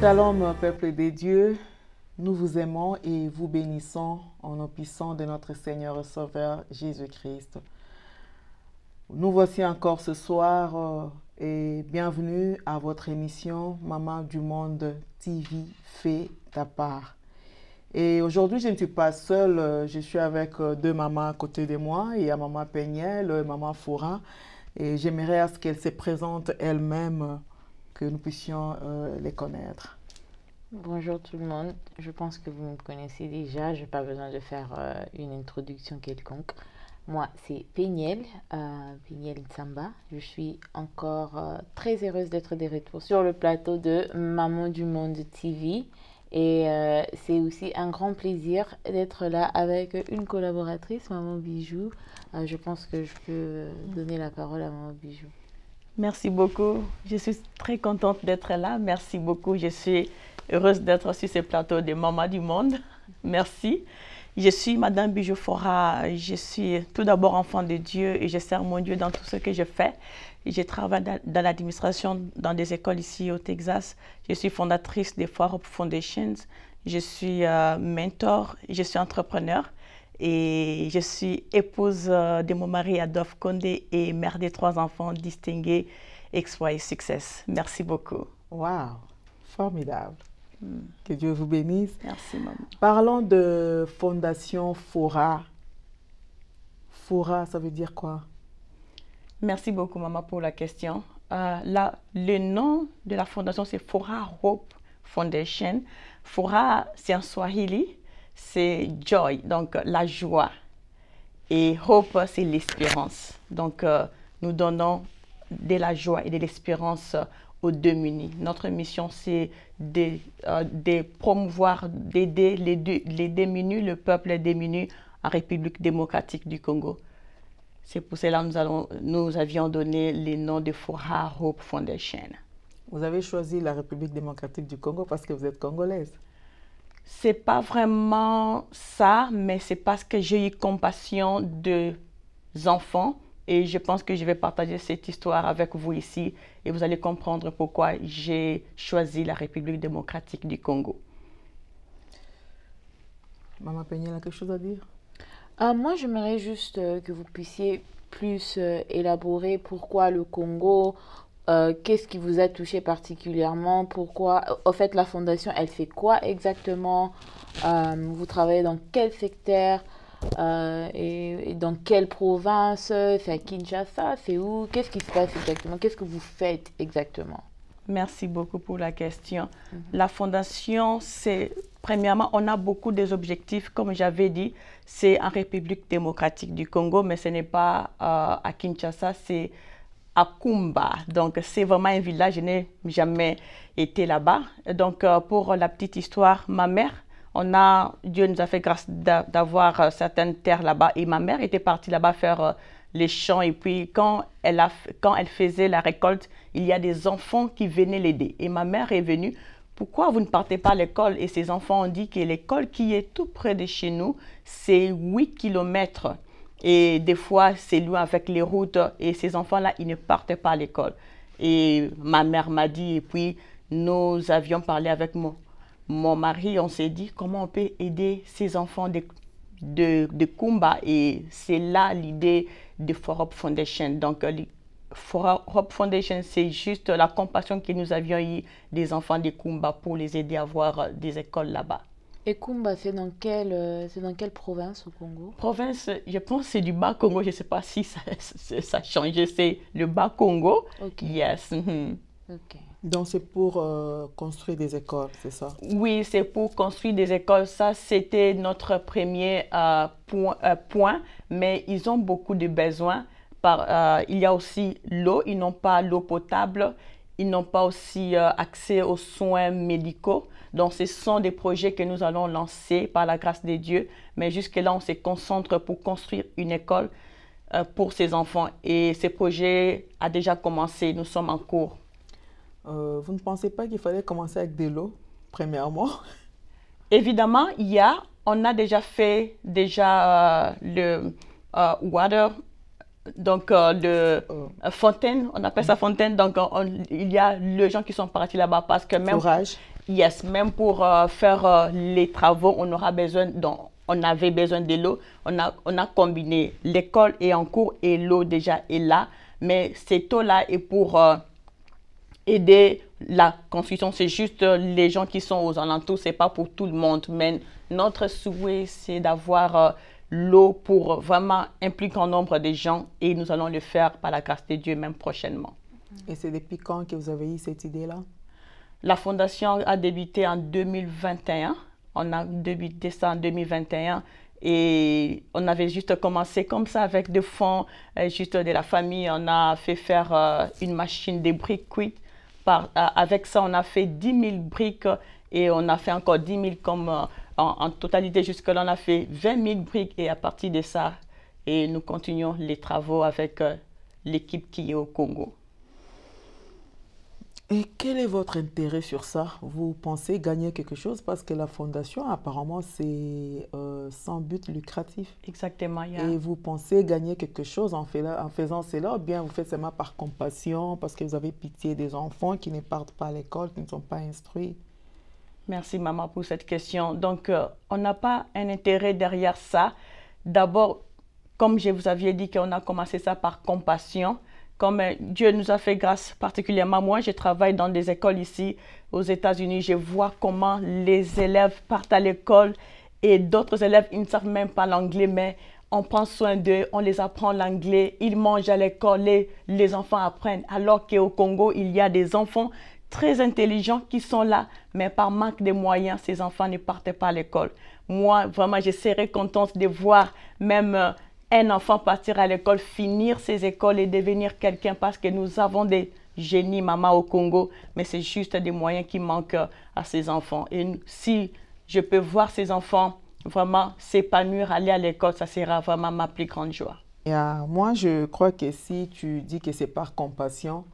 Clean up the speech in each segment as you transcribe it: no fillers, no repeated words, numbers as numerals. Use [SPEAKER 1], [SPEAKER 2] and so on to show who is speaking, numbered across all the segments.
[SPEAKER 1] Shalom, peuple de Dieu, nous vous aimons et vous bénissons en nom puissant de notre Seigneur et Sauveur Jésus-Christ. Nous voici encore ce soir et bienvenue à votre émission Maman du Monde TV, fais ta part. Et aujourd'hui, je ne suis pas seule, je suis avec deux mamans à côté de moi. Il y a Maman Péniel et Maman Foura. Et j'aimerais à ce qu'elles se présentent elles-mêmes, que nous puissions les connaître.
[SPEAKER 2] Bonjour tout le monde, je pense que vous me connaissez déjà, je n'ai pas besoin de faire une introduction quelconque. Moi, c'est Péniel, Péniel Ntsamba. Je suis encore très heureuse d'être de retour sur le plateau de Maman du Monde TV. Et c'est aussi un grand plaisir d'être là avec une collaboratrice, Maman Bijou. Je pense que je peux donner la parole à Maman Bijou.
[SPEAKER 3] Merci beaucoup. Je suis très contente d'être là. Merci beaucoup. Je suis heureuse d'être sur ce plateau de Maman du Monde. Merci. Je suis Madame Bijou Foura. Je suis tout d'abord enfant de Dieu et je sers mon Dieu dans tout ce que je fais. Je travaille dans l'administration dans des écoles ici au Texas. Je suis fondatrice de Foire Hope Foundations. Je suis mentor, je suis entrepreneur et je suis épouse de mon mari Adolphe Condé et mère de 3 enfants distingués, Exploit et Success. Merci beaucoup.
[SPEAKER 1] Wow, formidable. Que Dieu vous bénisse.
[SPEAKER 3] Merci, maman.
[SPEAKER 1] Parlons de Fondation Foura. Foura, ça veut dire quoi?
[SPEAKER 3] Merci beaucoup, maman, pour la question. Le nom de la fondation, c'est Foura Hope Foundation. Foura, c'est en Swahili, c'est joy, donc la joie. Et hope, c'est l'espérance. Donc, nous donnons de la joie et de l'espérance aux démunis. Notre mission, c'est de promouvoir, d'aider les démunis, le peuple démuni en République démocratique du Congo. C'est pour cela que nous avions donné le nom de Foura Hope Foundation. Vous
[SPEAKER 1] avez choisi la République démocratique du Congo parce que vous êtes congolaise?
[SPEAKER 3] C'est pas vraiment ça, mais c'est parce que j'ai eu compassion des enfants et je pense que je vais partager cette histoire avec vous ici et vous allez comprendre pourquoi j'ai choisi la République démocratique du Congo.
[SPEAKER 1] Maman Péniel a quelque chose à dire?
[SPEAKER 2] Moi, j'aimerais juste que vous puissiez plus élaborer pourquoi le Congo, qu'est-ce qui vous a touché particulièrement, pourquoi, en fait, la fondation, elle fait quoi exactement, vous travaillez dans quel secteur et dans quelle province, c'est à Kinshasa, c'est où, qu'est-ce qui se passe exactement, qu'est-ce que vous faites exactement?
[SPEAKER 3] Merci beaucoup pour la question. La fondation, c'est, premièrement, on a beaucoup des objectifs, comme j'avais dit, c'est en République démocratique du Congo, mais ce n'est pas à Kinshasa, c'est à Kumba. Donc, c'est vraiment un village, je n'ai jamais été là-bas. Donc, pour la petite histoire, ma mère, Dieu nous a fait grâce d'avoir certaines terres là-bas, et ma mère était partie là-bas faire les champs, et puis quand elle faisait la récolte, il y a des enfants qui venaient l'aider. Et ma mère est venue, pourquoi vous ne partez pas à l'école? Et ces enfants ont dit que l'école qui est tout près de chez nous, c'est 8 kilomètres. Et des fois, c'est loin avec les routes. Et ces enfants-là, ils ne partaient pas à l'école. Et ma mère m'a dit, et puis nous avions parlé avec mon mari, on s'est dit comment on peut aider ces enfants de Kumba. Et c'est là l'idée de Foura Hope Foundation. Donc, Foura Hope Foundation, c'est juste la compassion que nous avions eue des enfants de Kumba pour les aider à avoir des écoles là-bas.
[SPEAKER 2] Et Kumba, c'est dans quelle province au Congo?
[SPEAKER 3] Province, je pense que c'est du Bas-Congo. Je ne sais pas si ça a changé. C'est le Bas-Congo.
[SPEAKER 2] Ok.
[SPEAKER 3] Yes.
[SPEAKER 2] Ok.
[SPEAKER 1] Donc, c'est pour construire des écoles, c'est ça?
[SPEAKER 3] Oui, c'est pour construire des écoles. Ça, c'était notre premier point. Mais ils ont beaucoup de besoins. Il y a aussi l'eau. Ils n'ont pas l'eau potable. Ils n'ont pas aussi accès aux soins médicaux. Donc, ce sont des projets que nous allons lancer par la grâce de Dieu. Mais jusque-là, on se concentre pour construire une école pour ces enfants. Et ce projet a déjà commencé. Nous sommes en cours.
[SPEAKER 1] Vous ne pensez pas qu'il fallait commencer avec de l'eau, premièrement?
[SPEAKER 3] Évidemment, on a déjà fait le water, donc fontaine, on appelle ça fontaine. Donc, il y a les gens qui sont partis là-bas parce que même...
[SPEAKER 1] Forage.
[SPEAKER 3] Yes, même pour faire les travaux, on avait besoin de l'eau. On a combiné l'école est en cours et l'eau déjà est là. Mais cette eau-là est pour aider la construction. C'est juste les gens qui sont aux alentours, ce n'est pas pour tout le monde. Mais notre souhait, c'est d'avoir l'eau pour vraiment impliquer un nombre de gens et nous allons le faire par la grâce de Dieu même prochainement.
[SPEAKER 1] Et c'est depuis quand que vous avez eu cette idée-là?
[SPEAKER 3] La fondation a débuté en 2021. On a débuté ça en 2021 et on avait juste commencé comme ça avec des fonds juste de la famille. On a fait faire une machine de briques cuites. Avec ça, on a fait 10 000 briques et on a fait encore 10 000 comme en totalité. Jusque-là, on a fait 20 000 briques et à partir de ça, et nous continuons les travaux avec l'équipe qui est au Congo.
[SPEAKER 1] Et quel est votre intérêt sur ça? Vous pensez gagner quelque chose? Parce que la fondation, apparemment, c'est sans but lucratif.
[SPEAKER 3] Exactement. Yeah.
[SPEAKER 1] Et vous pensez gagner quelque chose en faisant cela, ou bien vous faites seulement par compassion, parce que vous avez pitié des enfants qui ne partent pas à l'école, qui ne sont pas instruits?
[SPEAKER 3] Merci, maman, pour cette question. Donc, on n'a pas un intérêt derrière ça. D'abord, comme je vous avais dit qu'on a commencé ça par compassion, comme Dieu nous a fait grâce particulièrement. Moi, je travaille dans des écoles ici aux États-Unis. Je vois comment les élèves partent à l'école et d'autres élèves, ils ne savent même pas l'anglais, mais on prend soin d'eux, on les apprend l'anglais, ils mangent à l'école, les enfants apprennent. Alors qu'au Congo, il y a des enfants très intelligents qui sont là, mais par manque de moyens, ces enfants ne partent pas à l'école. Moi, vraiment, je serais contente de voir même un enfant partir à l'école, finir ses écoles et devenir quelqu'un parce que nous avons des génies, maman, au Congo, mais c'est juste des moyens qui manquent à ces enfants. Et si je peux voir ces enfants vraiment s'épanouir, aller à l'école, ça sera vraiment ma plus grande joie.
[SPEAKER 1] Moi, je crois que si tu dis que c'est par compassion,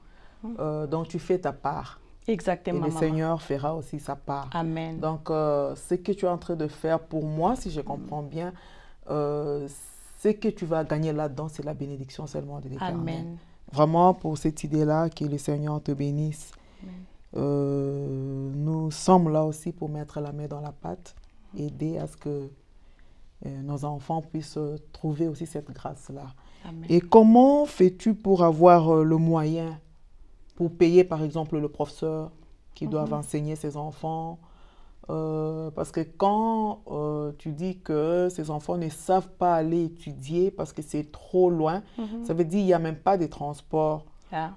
[SPEAKER 1] donc tu fais ta part.
[SPEAKER 3] Exactement.
[SPEAKER 1] Et le Seigneur fera aussi sa part.
[SPEAKER 3] Amen.
[SPEAKER 1] Donc, ce que tu es en train de faire pour moi, si je comprends bien, ce que tu vas gagner là-dedans, c'est la bénédiction seulement de l'Éternel.
[SPEAKER 3] Amen.
[SPEAKER 1] Vraiment, pour cette idée-là, que le Seigneur te bénisse. Nous sommes là aussi pour mettre la main dans la pâte, aider à ce que nos enfants puissent trouver aussi cette grâce-là. Et comment fais-tu pour avoir le moyen pour payer, par exemple, le professeur qui doit enseigner ses enfants? Parce que quand tu dis que ces enfants ne savent pas aller étudier parce que c'est trop loin, ça veut dire qu'il n'y a même pas de transport.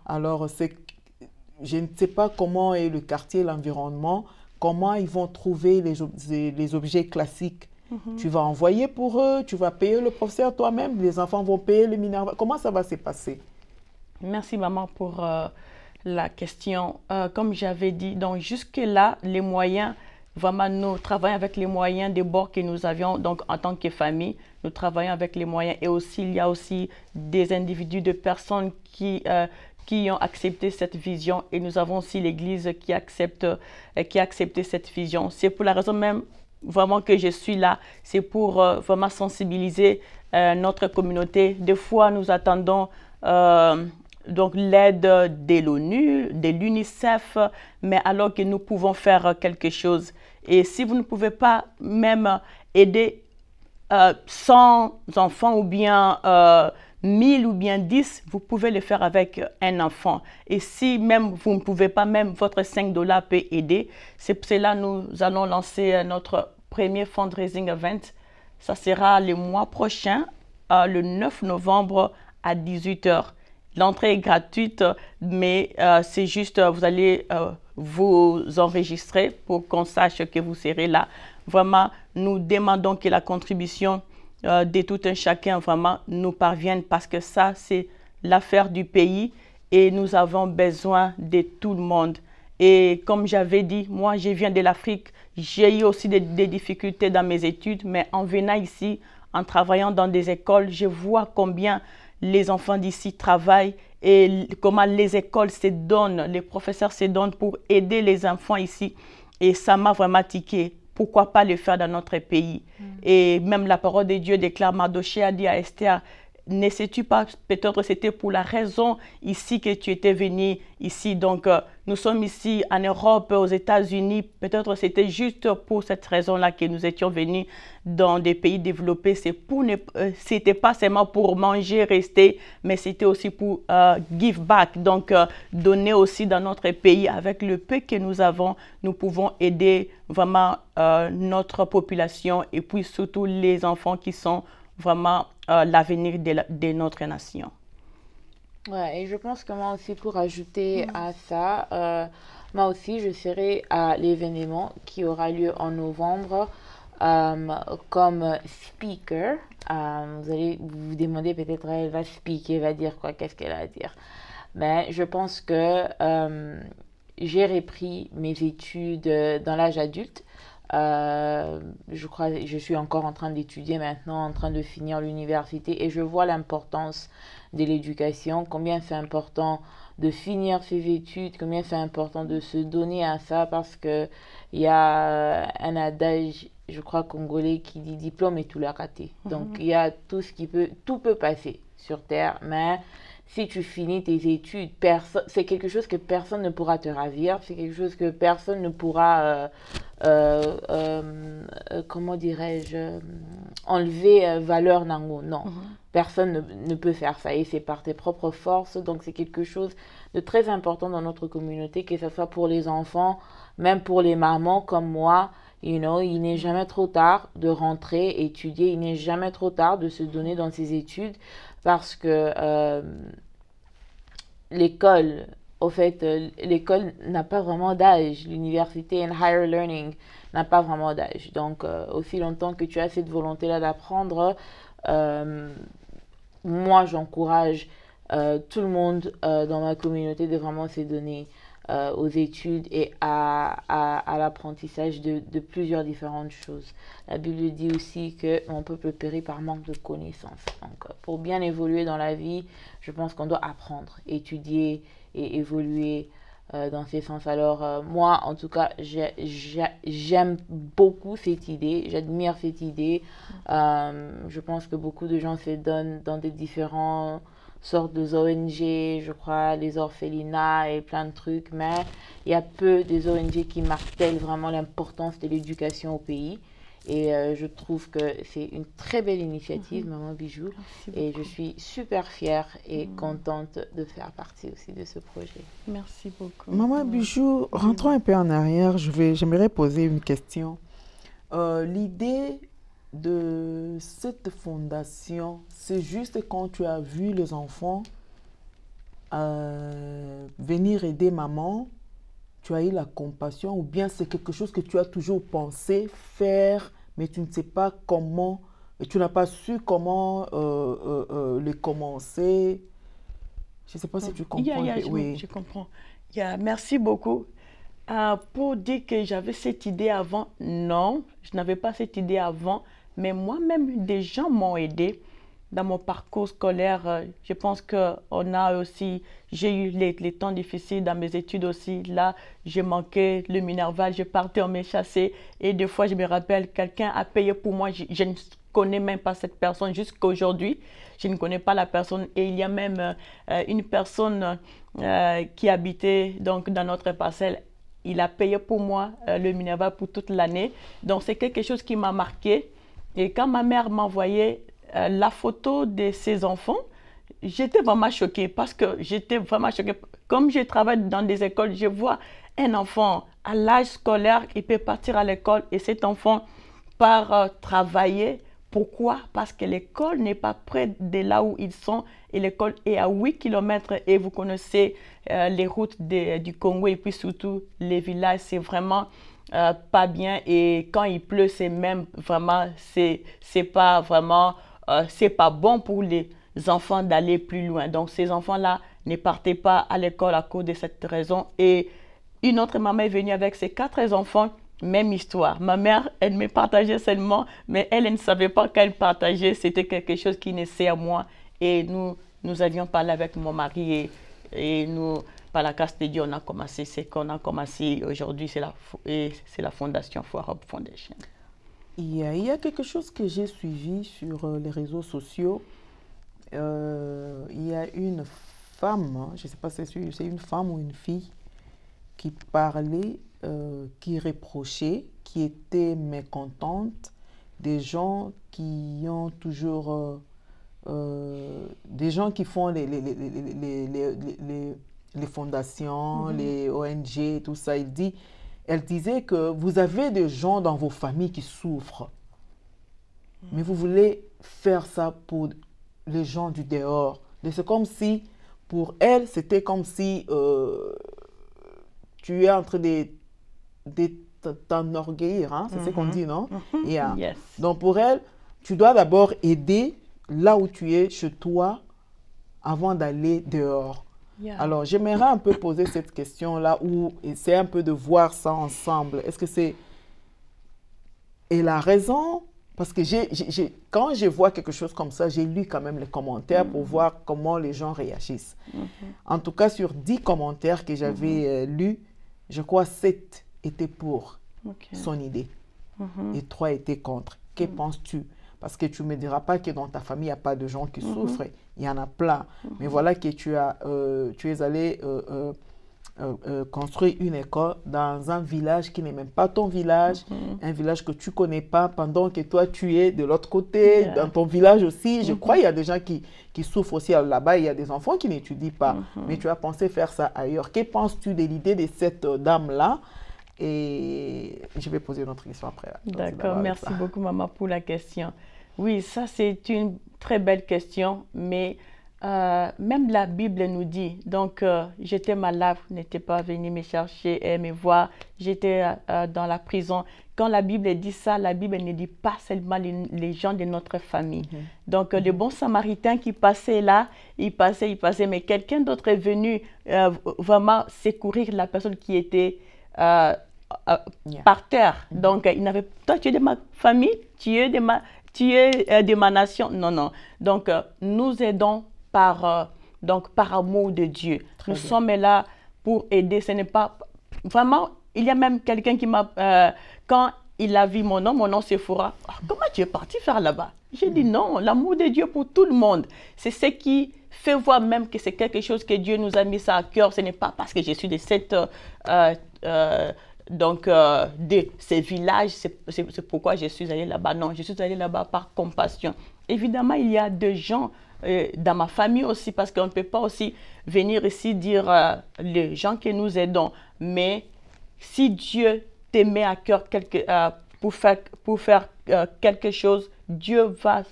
[SPEAKER 1] Alors, je ne sais pas comment est le quartier, l'environnement, comment ils vont trouver les objets classiques. Tu vas envoyer pour eux, tu vas payer le professeur toi-même, les enfants vont payer le Minerva. Comment ça va se passer?
[SPEAKER 3] Merci, maman, pour la question. Comme j'avais dit, donc jusque-là, les moyens, vraiment, nous travaillons avec les moyens des bords que nous avions, donc en tant que famille, nous travaillons avec les moyens. Et aussi, il y a aussi des individus, des personnes qui ont accepté cette vision. Et nous avons aussi l'Église qui a accepté cette vision. C'est pour la raison même, vraiment, que je suis là. C'est pour vraiment sensibiliser notre communauté. Des fois, nous attendons donc l'aide de l'ONU, de l'UNICEF, mais alors que nous pouvons faire quelque chose. Et si vous ne pouvez pas même aider 100 enfants ou bien 1000 ou bien 10, vous pouvez le faire avec un enfant. Et si même vous ne pouvez pas, même votre $5 peut aider. C'est pour cela que nous allons lancer notre premier fundraising event. Ça sera le mois prochain, le 9 novembre à 18 h. L'entrée est gratuite, mais c'est juste, vous allez vous enregistrer pour qu'on sache que vous serez là. Vraiment, nous demandons que la contribution de tout un chacun vraiment nous parvienne parce que ça, c'est l'affaire du pays et nous avons besoin de tout le monde. Et comme j'avais dit, moi, je viens de l'Afrique. J'ai eu aussi des difficultés dans mes études, mais en venant ici, en travaillant dans des écoles, je vois combien les enfants d'ici travaillent et comment les écoles se donnent, les professeurs se donnent pour aider les enfants ici. Et ça m'a vraiment tiqué. Pourquoi pas le faire dans notre pays? Et même la parole de Dieu déclare, Mardoché a dit à Esther, ne sais-tu pas, peut-être c'était pour la raison ici que tu étais venu ici. Donc, nous sommes ici en Europe, aux États-Unis. Peut-être c'était juste pour cette raison-là que nous étions venus dans des pays développés. C'était pas seulement pour manger, rester, mais c'était aussi pour give back. Donc, donner aussi dans notre pays. Avec le peu que nous avons, nous pouvons aider vraiment notre population et puis surtout les enfants qui sont vraiment l'avenir de notre nation.
[SPEAKER 2] Ouais, et je pense que moi aussi, pour ajouter à ça, moi aussi, je serai à l'événement qui aura lieu en novembre comme speaker. Vous allez vous demander peut-être, elle va speaker, elle va dire quoi, qu'est-ce qu'elle a à dire. Mais je pense que j'ai repris mes études dans l'âge adulte. Je suis encore en train d'étudier maintenant, en train de finir l'université et je vois l'importance de l'éducation, combien c'est important de finir ses études, combien c'est important de se donner à ça parce que il y a un adage, je crois congolais, qui dit diplôme et tout la raté. Donc il y a tout peut passer sur terre, mais si tu finis tes études, c'est quelque chose que personne ne pourra te ravir, c'est quelque chose que personne ne pourra, comment dirais-je, enlever valeur nango. Non, personne ne peut faire ça et c'est par tes propres forces. Donc c'est quelque chose de très important dans notre communauté, que ce soit pour les enfants, même pour les mamans comme moi. Il n'est jamais trop tard de rentrer, étudier, il n'est jamais trop tard de se donner dans ses études parce que l'école, au fait, l'école n'a pas vraiment d'âge. L'université and higher learning n'a pas vraiment d'âge. Donc, aussi longtemps que tu as cette volonté-là d'apprendre, moi, j'encourage tout le monde dans ma communauté de vraiment se donner aux études et à l'apprentissage de plusieurs différentes choses. La Bible dit aussi que mon peuple périt par manque de connaissances. Donc, pour bien évoluer dans la vie, je pense qu'on doit apprendre, étudier et évoluer dans ces sens. Alors, moi, en tout cas, j'aime beaucoup cette idée, j'admire cette idée. Je pense que beaucoup de gens se donnent dans des différents sortes de ONG, je crois, les orphelinats et plein de trucs, mais il y a peu des ONG qui martèlent vraiment l'importance de l'éducation au pays. Et je trouve que c'est une très belle initiative, Maman Bijou. Et je suis super fière et contente de faire partie aussi de ce projet.
[SPEAKER 3] Merci beaucoup.
[SPEAKER 1] Maman Bijou, rentrons un peu en arrière. J'aimerais poser une question. L'idée de cette fondation, c'est juste quand tu as vu les enfants venir aider maman, tu as eu la compassion, ou bien c'est quelque chose que tu as toujours pensé faire, mais tu ne sais pas comment, et tu n'as pas su comment le commencer. Je ne sais pas si tu comprends.
[SPEAKER 3] Oui, je comprends. Merci beaucoup. Pour dire que j'avais cette idée avant, non, je n'avais pas cette idée avant, mais moi-même, des gens m'ont aidé dans mon parcours scolaire. Je pense qu'on a aussi, j'ai eu les temps difficiles dans mes études aussi. Là, j'ai manqué le Minerval, je partais, on m'a chassé. Et des fois, je me rappelle, quelqu'un a payé pour moi. Je ne connais même pas cette personne jusqu'à aujourd'hui. Je ne connais pas la personne. Et il y a même une personne qui habitait donc, dans notre parcelle. Il a payé pour moi le Minerval pour toute l'année. Donc, c'est quelque chose qui m'a marqué. Et quand ma mère m'envoyait la photo de ses enfants, j'étais vraiment choquée parce que j'étais vraiment choquée. Comme je travaille dans des écoles, je vois un enfant à l'âge scolaire, il peut partir à l'école et cet enfant part travailler. Pourquoi? Parce que l'école n'est pas près de là où ils sont et l'école est à 8 km et vous connaissez les routes du Congo et puis surtout les villages, c'est vraiment pas bien et quand il pleut, c'est même vraiment, c'est pas vraiment, c'est pas bon pour les enfants d'aller plus loin. Donc ces enfants-là ne partaient pas à l'école à cause de cette raison et une autre maman est venue avec ses 4 enfants. Même histoire. Ma mère, elle me partageait seulement, mais elle ne savait pas qu'elle partageait. C'était quelque chose qui naissait à moi. Et nous avions parlé avec mon mari et nous, par la grâce de Dieu, on a commencé ce qu'on a commencé aujourd'hui. C'est la fondation For Hope Foundation.
[SPEAKER 1] Il y a quelque chose que j'ai suivi sur les réseaux sociaux. il y a une femme, hein, je ne sais pas si c'est une femme ou une fille, qui parlait, qui reprochait, qui était mécontente des gens qui ont toujours, des gens qui font les fondations, les ONG, tout ça. Elle disait que vous avez des gens dans vos familles qui souffrent, mais vous voulez faire ça pour les gens du dehors. C'est comme si, pour elle, c'était comme si tu es en train de t'enorgueillir, hein? C'est ce qu'on dit, non? Yeah.
[SPEAKER 3] Yes.
[SPEAKER 1] Donc pour elle, tu dois d'abord aider là où tu es, chez toi, avant d'aller dehors.
[SPEAKER 3] Yeah.
[SPEAKER 1] Alors j'aimerais un peu poser cette question-là, ou essayer un peu de voir ça ensemble. Est-ce que c'est... Elle a raison? Parce que quand je vois quelque chose comme ça, j'ai lu quand même les commentaires pour voir comment les gens réagissent. En tout cas, sur 10 commentaires que j'avais lus, je crois 7 étaient pour son idée et 3 étaient contre. Que penses-tu? Parce que tu ne me diras pas que dans ta famille, il n'y a pas de gens qui souffrent. Il y en a plein. Mais voilà que tu es allé construire une école dans un village qui n'est même pas ton village, un village que tu ne connais pas, pendant que toi, tu es de l'autre côté, dans ton village aussi. Je crois qu'il y a des gens qui souffrent aussi là-bas. Il y a des enfants qui n'étudient pas. Mais tu as pensé faire ça ailleurs. Que penses-tu de l'idée de cette dame-là? Et je vais poser une autre question après.
[SPEAKER 3] D'accord, merci beaucoup, maman, pour la question. Oui, ça, c'est une très belle question, mais même la Bible nous dit, donc j'étais malade, n'était pas venu me chercher et me voir, j'étais dans la prison. Quand la Bible dit ça, la Bible ne dit pas seulement les gens de notre famille. Donc le bon samaritain qui passait là, il passait, mais quelqu'un d'autre est venu vraiment secourir la personne qui était par terre. Donc il n'avait, toi tu es de ma famille, tu es de ma nation. Non, non. Donc nous aidons par amour de Dieu. Nous sommes là pour aider. Ce n'est pas vraiment. Il y a même quelqu'un qui m'a quand il a vu mon nom c'est Sephora. Oh, comment tu es parti faire là-bas? J'ai dit non, l'amour de Dieu pour tout le monde. C'est ce qui fait voir même que c'est quelque chose que Dieu nous a mis ça à cœur. Ce n'est pas parce que je suis de cette de ces villages, c'est pourquoi je suis allée là-bas. Non, je suis allée là-bas par compassion. Évidemment, il y a des gens dans ma famille aussi, parce qu'on ne peut pas aussi venir ici dire les gens que nous aidons. Mais si Dieu te met à cœur pour faire quelque chose, Dieu va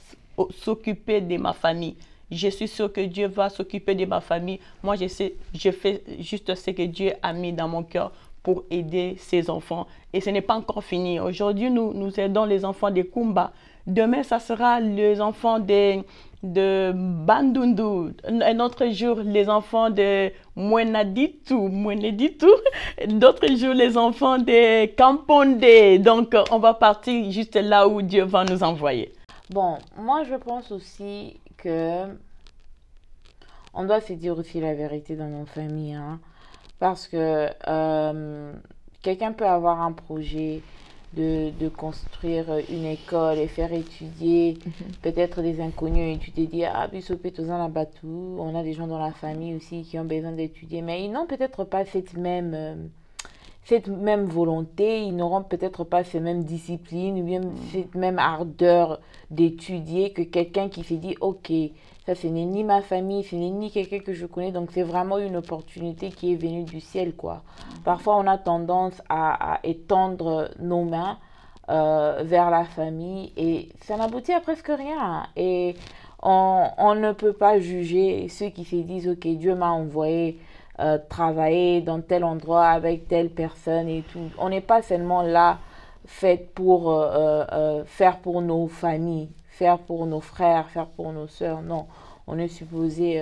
[SPEAKER 3] s'occuper de ma famille. Je suis sûre que Dieu va s'occuper de ma famille. Moi, je fais juste ce que Dieu a mis dans mon cœur pour aider ses enfants. Et ce n'est pas encore fini. Aujourd'hui, nous aidons les enfants de Kumba. Demain, ça sera les enfants de Bandundu. Un autre jour, les enfants de Mweneditu. D'autres jours, les enfants de Kamponde. Donc, on va partir juste là où Dieu va nous envoyer.
[SPEAKER 2] Bon, moi, je pense aussi que on doit se dire aussi la vérité dans nos familles, hein. Parce que quelqu'un peut avoir un projet de construire une école et faire étudier peut-être des inconnus. Et tu te dis, ah, on a des gens dans la famille aussi qui ont besoin d'étudier. Mais ils n'ont peut-être pas cette même volonté, ils n'auront peut-être pas cette même discipline ou bien cette même ardeur d'étudier que quelqu'un qui s'est dit, ok, ça ce n'est ni ma famille, ce n'est ni quelqu'un que je connais, donc c'est vraiment une opportunité qui est venue du ciel, quoi. Parfois on a tendance à étendre nos mains vers la famille et ça n'aboutit à presque rien. Et on ne peut pas juger ceux qui se disent, ok, Dieu m'a envoyé travailler dans tel endroit avec telle personne et tout. On n'est pas seulement là fait pour faire pour nos familles, faire pour nos frères, faire pour nos sœurs. Non, on est supposé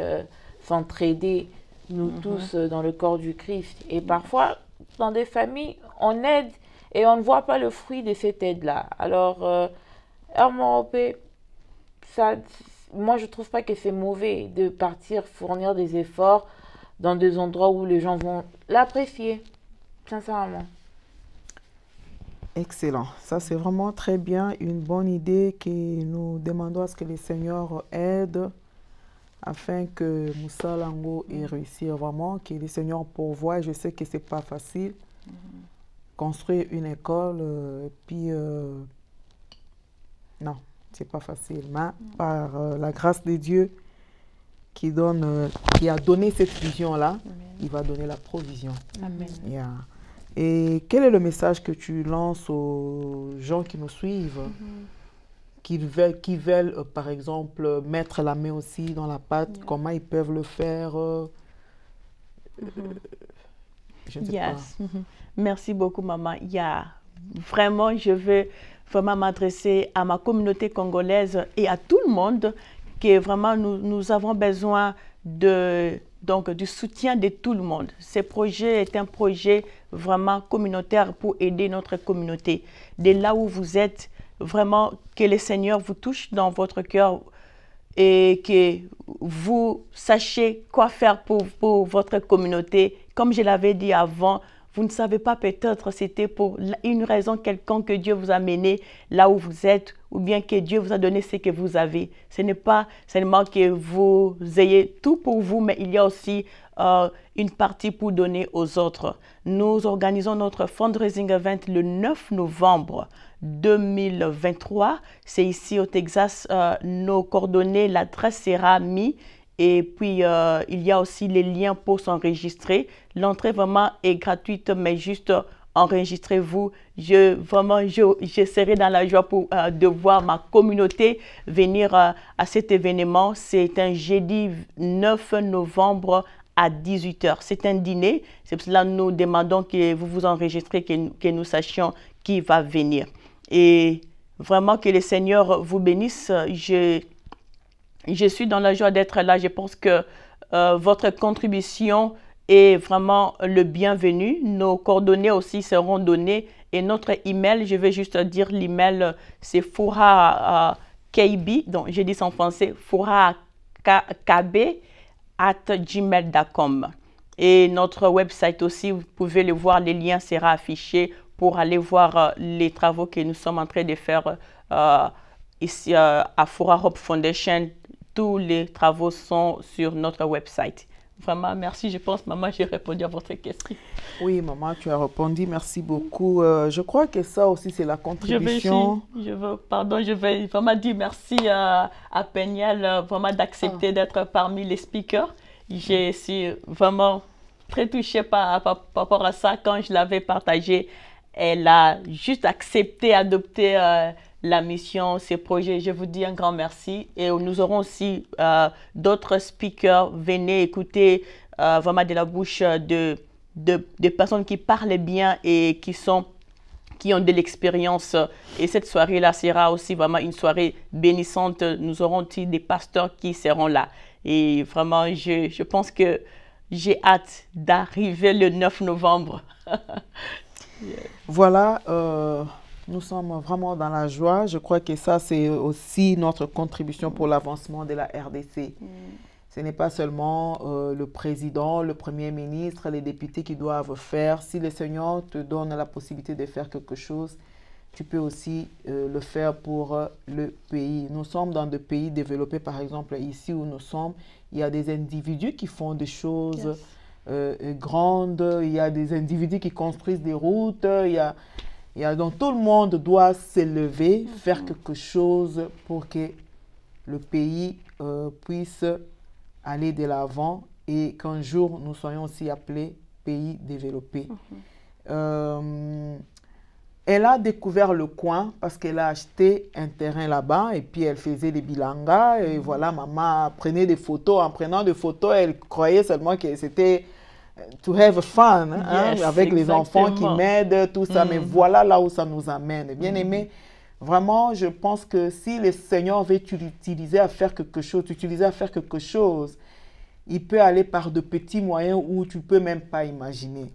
[SPEAKER 2] s'entraider, nous tous, dans le corps du Christ. Et parfois, dans des familles, on aide et on ne voit pas le fruit de cette aide-là. Alors, moi, je ne trouve pas que c'est mauvais de partir fournir des efforts dans des endroits où les gens vont l'apprécier, sincèrement.
[SPEAKER 1] Excellent. Ça, c'est vraiment très bien, une bonne idée que nous demandons à ce que le Seigneur aide afin que Moussa Lango ait réussi vraiment, que le Seigneur pourvoie. Je sais que ce n'est pas facile. Construire une école, puis non, c'est pas facile. Mais par la grâce de Dieu qui a donné cette vision-là, il va donner la provision.
[SPEAKER 3] Amen.
[SPEAKER 1] Yeah. Et quel est le message que tu lances aux gens qui nous suivent, qui veulent par exemple, mettre la main aussi dans la pâte, comment ils peuvent le faire je ne sais pas.
[SPEAKER 3] Merci beaucoup, maman. Vraiment, je veux vraiment m'adresser à ma communauté congolaise et à tout le monde, que vraiment nous avons besoin du soutien de tout le monde. Ce projet est un projet vraiment communautaire pour aider notre communauté. De là où vous êtes, vraiment que le Seigneur vous touche dans votre cœur et que vous sachiez quoi faire pour votre communauté. Comme je l'avais dit avant, vous ne savez pas, peut-être c'était pour une raison quelconque que Dieu vous a mené là où vous êtes, ou bien que Dieu vous a donné ce que vous avez. Ce n'est pas seulement que vous ayez tout pour vous, mais il y a aussi une partie pour donner aux autres. Nous organisons notre fundraising event le 9 novembre 2023. C'est ici au Texas. Nos coordonnées, l'adresse sera mise. Et puis, il y a aussi les liens pour s'enregistrer. L'entrée vraiment est gratuite, mais juste enregistrez-vous. Je serai dans la joie de voir ma communauté venir à cet événement. C'est un jeudi 9 novembre à 18 h. C'est un dîner. C'est pour cela que nous demandons que vous vous enregistrez, que nous sachions qui va venir. Et vraiment que le Seigneur vous bénisse. Je suis dans la joie d'être là. Je pense que votre contribution est vraiment le bienvenu. Nos coordonnées aussi seront données. Et notre email, je vais juste dire l'email, c'est foura.kb, donc je dis en français, foura.kb@gmail.com. Et notre website aussi, vous pouvez le voir, les liens seront affichés pour aller voir les travaux que nous sommes en train de faire ici à Foura Hope Foundation. Tous les travaux sont sur notre website. Vraiment, merci. Je pense, maman, j'ai répondu à votre question.
[SPEAKER 1] Oui, maman, tu as répondu. Merci beaucoup. Je crois que ça aussi, c'est la contribution.
[SPEAKER 3] Je vais vraiment dire merci à Péniel vraiment d'accepter d'être parmi les speakers. Je suis vraiment très touchée par rapport à ça. Quand je l'avais partagé, elle a juste accepté, adopté la mission, ces projets. Je vous dis un grand merci. Et nous aurons aussi d'autres speakers. Venez écouter vraiment de la bouche de personnes qui parlent bien et qui ont de l'expérience. Et cette soirée-là sera aussi vraiment une soirée bénissante. Nous aurons aussi des pasteurs qui seront là. Et vraiment, je pense que j'ai hâte d'arriver le 9 novembre.
[SPEAKER 1] Voilà, nous sommes vraiment dans la joie. Je crois que ça, c'est aussi notre contribution pour l'avancement de la RDC. Ce n'est pas seulement le président, le premier ministre, les députés qui doivent faire. Si le Seigneur te donne la possibilité de faire quelque chose, tu peux aussi le faire pour le pays. Nous sommes dans des pays développés, par exemple, ici où nous sommes, il y a des individus qui font des choses grandes, il y a des individus qui construisent des routes, donc tout le monde doit s'élever, faire quelque chose pour que le pays puisse aller de l'avant et qu'un jour nous soyons aussi appelés pays développés. Elle a découvert le coin parce qu'elle a acheté un terrain là-bas et puis elle faisait des bilangas et voilà, maman prenait des photos. En prenant des photos, elle croyait seulement que c'était to have fun, hein, avec les enfants qui m'aident, tout ça. Mais voilà là où ça nous amène. Bien aimé, vraiment, je pense que si le Seigneur veut t'utiliser à faire quelque chose, il peut aller par de petits moyens où tu ne peux même pas imaginer.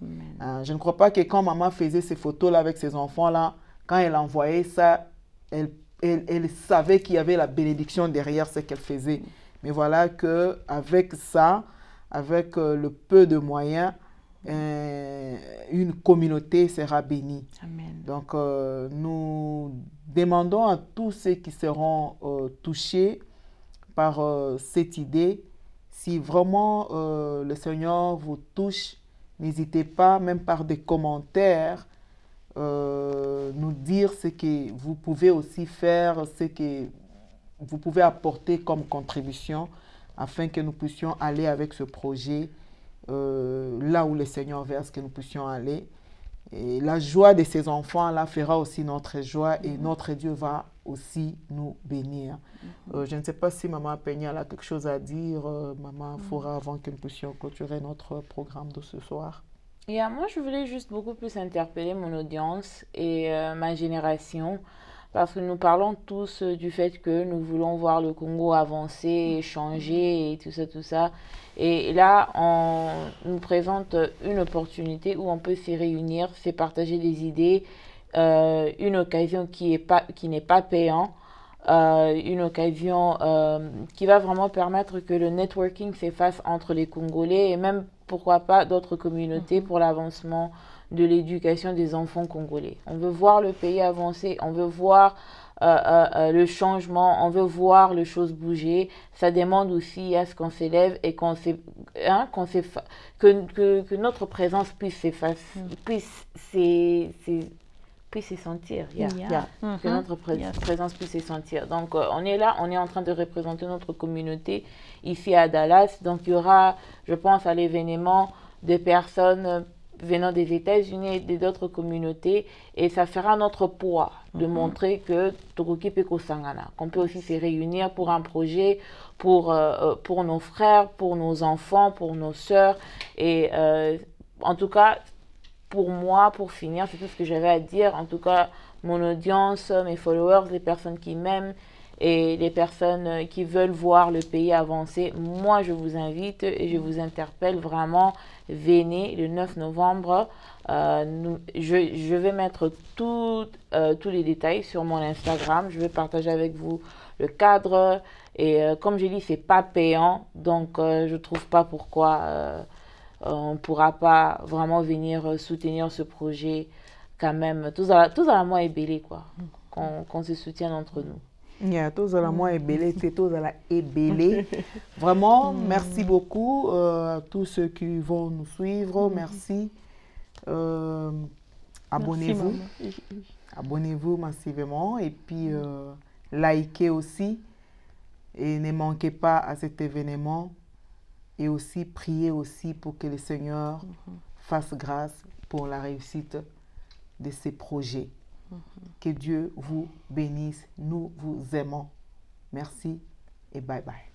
[SPEAKER 1] Je ne crois pas que quand maman faisait ces photos-là avec ses enfants-là, quand elle envoyait ça, elle savait qu'il y avait la bénédiction derrière ce qu'elle faisait. Mais voilà qu'avec ça, avec le peu de moyens, une communauté sera bénie.
[SPEAKER 3] Amen.
[SPEAKER 1] Donc, nous demandons à tous ceux qui seront touchés par cette idée si vraiment le Seigneur vous touche, n'hésitez pas, même par des commentaires, nous dire ce que vous pouvez aussi faire, ce que vous pouvez apporter comme contribution afin que nous puissions aller avec ce projet là où le Seigneur verse que nous puissions aller. Et la joie de ces enfants-là fera aussi notre joie et notre Dieu va aussi nous bénir. Je ne sais pas si Maman Peña a quelque chose à dire, Maman Fora, avant que nous puissions clôturer notre programme de ce soir.
[SPEAKER 2] Moi, je voulais juste beaucoup plus interpeller mon audience et ma génération, parce que nous parlons tous du fait que nous voulons voir le Congo avancer, changer et tout ça. Et là, on nous présente une opportunité où on peut se réunir, se partager des idées, une occasion qui n'est pas payante, une occasion qui va vraiment permettre que le networking s'efface entre les Congolais et même, pourquoi pas, d'autres communautés pour l'avancement de l'éducation des enfants congolais. On veut voir le pays avancer, on veut voir le changement, on veut voir les choses bouger. Ça demande aussi à ce qu'on s'élève et que notre présence puisse s'effacer, puisse se sentir, que notre présence puisse se sentir. Donc, on est là, on est en train de représenter notre communauté ici à Dallas. Donc, il y aura, je pense, à l'événement des personnes venant des États-Unis et d'autres communautés, et ça fera notre poids de montrer que Tokoki Peko Sangana, qu'on peut aussi se réunir pour un projet, pour nos frères, pour nos enfants, pour nos sœurs. Et en tout cas, pour moi, pour finir, c'est tout ce que j'avais à dire. En tout cas, mon audience, mes followers, les personnes qui m'aiment et les personnes qui veulent voir le pays avancer, moi, je vous invite et je vous interpelle vraiment. Venez le 9 novembre. Je vais mettre tous les détails sur mon Instagram. Je vais partager avec vous le cadre. Et comme je dis, c'est pas payant. Donc, je trouve pas pourquoi on ne pourra pas vraiment venir soutenir ce projet quand même. Tous à la mois ébélé, quoi. Qu'on se soutienne entre nous.
[SPEAKER 1] Tous à la mois ébélé, c'est tous à la ébélé. Vraiment, merci beaucoup à tous ceux qui vont nous suivre. Merci. Abonnez-vous. Abonnez-vous massivement et puis likez aussi. Et ne manquez pas à cet événement. Et aussi priez aussi pour que le Seigneur fasse grâce pour la réussite de ces projets. Que Dieu vous bénisse. Nous vous aimons. Merci et bye bye.